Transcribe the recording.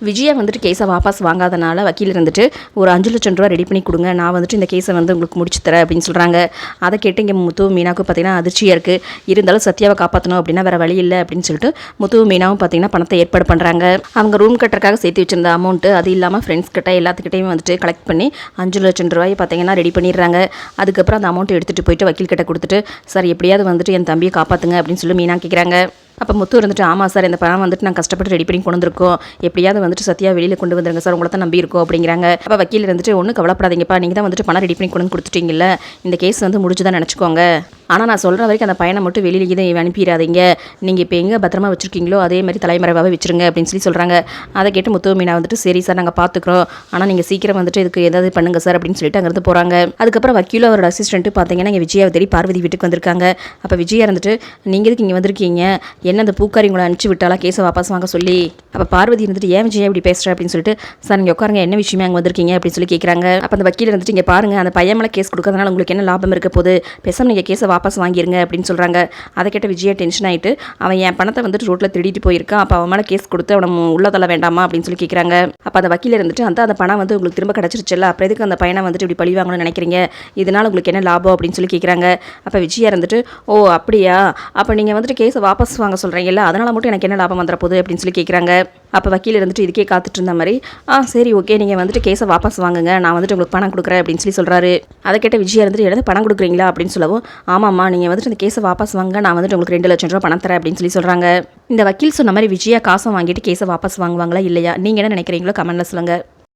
விஜயா வந்துட்டு கேஸை வாபஸ் வாங்காதனால வக்கீல் இருந்துட்டு ஒரு 5 லட்சம் ரூபா ரெடி பண்ணி கொடுங்க, நான் வந்துட்டு இந்த கேஸை வந்து உங்களுக்கு முடிச்சு தரேன் அப்படின்னு சொல்கிறாங்க. அதை கேட்டு இங்கே முத்து மீனாவுக்கு பார்த்தீங்கன்னா அதிர்ச்சியாக இருக்குது. இருந்தாலும் சத்யாவை காப்பாற்றணும் அப்படின்னா வேறு வழி இல்லை அப்படின்னு சொல்லிட்டு முத்து மீனாவும் பார்த்தீங்கன்னா பணத்தை ஏற்பாடு பண்ணுறாங்க. அவங்க ரூம் கட்டுறதுக்காக சேர்த்து வச்சிருந்த அமௌண்ட்டு அது இல்லாமல் ஃப்ரெண்ட்ஸ் கிட்ட எல்லாத்துக்கிட்டையும் வந்துட்டு கலெக்ட் பண்ணி 5 லட்சம் ரூபாய் பார்த்தீங்கன்னா ரெடி பண்ணிடுறாங்க. அதுக்கப்புறம் அந்த அமௌண்ட்டை எடுத்துகிட்டு போயிட்டு வக்கீல் கிட்ட கொடுத்துட்டு, சார் எப்படியாவது வந்துட்டு என் தம்பியை காப்பாற்றுங்க அப்படின்னு சொல்லி மீனா கேட்குறாங்க. அப்போ முத்து இருந்துட்டு, ஆமாம் சார், இந்த பணம் வந்துட்டு நான் கஷ்டப்பட்டு ரெடி பண்ணி கொண்டு வந்திருக்கோம், எப்படியாவது வந்துட்டு சத்யா வெளியில் கொண்டு வந்துருங்க சார், உங்களை தான் நம்பி இருக்கோம் அப்படிங்கிறாங்க. அப்போ வக்கீல் இருந்துட்டு, ஒன்றும் கவலைப்படாதீங்கப்பா, நீங்கள் தான் வந்துட்டு பணம் ரெடி பண்ணி கொண்டு கொடுத்துட்டீங்கல்ல, இந்த கேஸ் வந்து முடிச்சுதான் நினச்சிக்கோங்க. ஆனால் நான் சொல்கிற வரைக்கும் அந்த பையனை மட்டும் வெளியில் இதை அனுப்பிடாதீங்க, நீங்கள் இப்போ எங்கே பத்திரமா வச்சுருக்கீங்களோ அதே மாதிரி தலைமறைவாகவே வச்சுருங்க அப்படின்னு சொல்லி சொல்கிறாங்க. அதை கேட்டு முத்து மீனா வந்துட்டு, சரி சார் நாங்கள் பார்த்துக்குறோம், ஆனால் நீங்கள் சீக்கிரம் வந்துட்டு இதுக்கு ஏதாவது பண்ணுங்க சார் அப்படின்னு சொல்லிட்டு அங்கேருந்து போகிறாங்க. அதுக்கப்புறம் வக்கீலும் அவரோட அசிஸ்டண்ட்டு பார்த்தீங்கன்னா இங்கே விஜயாவை தேடி பார்வதி வீட்டுக்கு வந்திருக்காங்க. அப்போ விஜயா இருந்துட்டு, நீங்கள் எதுக்கு இங்கே வந்திருக்கீங்க, என்ன அந்த பூக்காரி உங்களை அனுப்பிச்சு விட்டாலா கேஸை வாபஸ் வாங்க சொல்லி. அப்போ பார்வதி இருந்துட்டு, ஏன் விஜயா இப்படி பேசுகிறேன் அப்படின்னு சொல்லிட்டு, சார் நீங்கள் உட்காருங்க, என்ன விஷயமே அங்கே வந்திருக்கீங்க அப்படின்னு சொல்லி கேட்குறாங்க. அப்போ அந்த வக்கீல் இருந்துட்டு, இங்கே பாருங்கள், அந்த பையன் மேலே கேஸ் கொடுக்கறதுனால உங்களுக்கு என்ன லாபம் இருக்க போது, பேசாமல் நீங்கள் கேஸை வாபஸ் வாங்கிருங்க அப்படின்னு சொல்கிறாங்க. அதை கேட்ட விஜயா டென்ஷன் ஆகிட்டு, அவன் என் பணத்தை வந்துட்டு ரோட்டில் திருடிட்டு போயிருக்கான், அப்போ அவன் மேலே கேஸ் கொடுத்து அவனை உள்ள தள்ள வேண்டாமா அப்படின்னு சொல்லி கேட்குறாங்க. அப்போ அந்த வக்கீல் இருந்துட்டு, அந்த பணம் வந்து உங்களுக்கு திரும்ப கிடச்சிருச்சுல்ல, அப்புறம் எதுக்கு அந்த பையனை வந்துட்டு இப்படி பழி வாங்கணும்னு நினைக்கிறீங்க, இதனால் உங்களுக்கு என்ன லாபம் அப்படின்னு சொல்லி கேட்குறாங்க. அப்போ விஜயா இருந்துட்டு, ஓ அப்படியா, அப்போ நீங்கள் வந்துட்டு கேஸை வாபஸ் வாங்க சொல்கிறீங்கல்ல, அதனால் மட்டும் எனக்கு என்ன லாபம் வந்துட போகுது அப்படின்னு சொல்லி கேட்குறாங்க. அப்போ வக்கீல் இருந்துட்டு இதுக்கே காத்துட்டு இருந்த மாதிரி, சரி ஓகே, நீங்கள் வந்துட்டு கேஸை வாபஸ் வாங்குங்க, நான் வந்துட்டு உங்களுக்கு பணம் கொடுக்குறேன் அப்படின்னு சொல்லி சொல்கிறாரு. அதை கேட்ட விஜயா இருந்துட்டு, எனக்கு பணம் கொடுக்குறீங்களா அப்படின்னு சொல்லவும், ஆமாம்மா, நீங்கள் வந்துட்டு அந்த கேஸை வாபஸ் வாங்க, நான் வந்துட்டு உங்களுக்கு 2 லட்சம் ரூபா பணம் தரேன் அப்படின்னு சொல்லி சொல்கிறாங்க. இந்த வக்கீல் சொன்ன மாதிரி விஜயா காசை வாங்கிட்டு கேஸை வாபஸ் வாங்குவாங்களா இல்லையா, நீங்கள் என்ன நினைக்கிறீங்களோ கமெண்ட்ல சொல்லுங்கள்.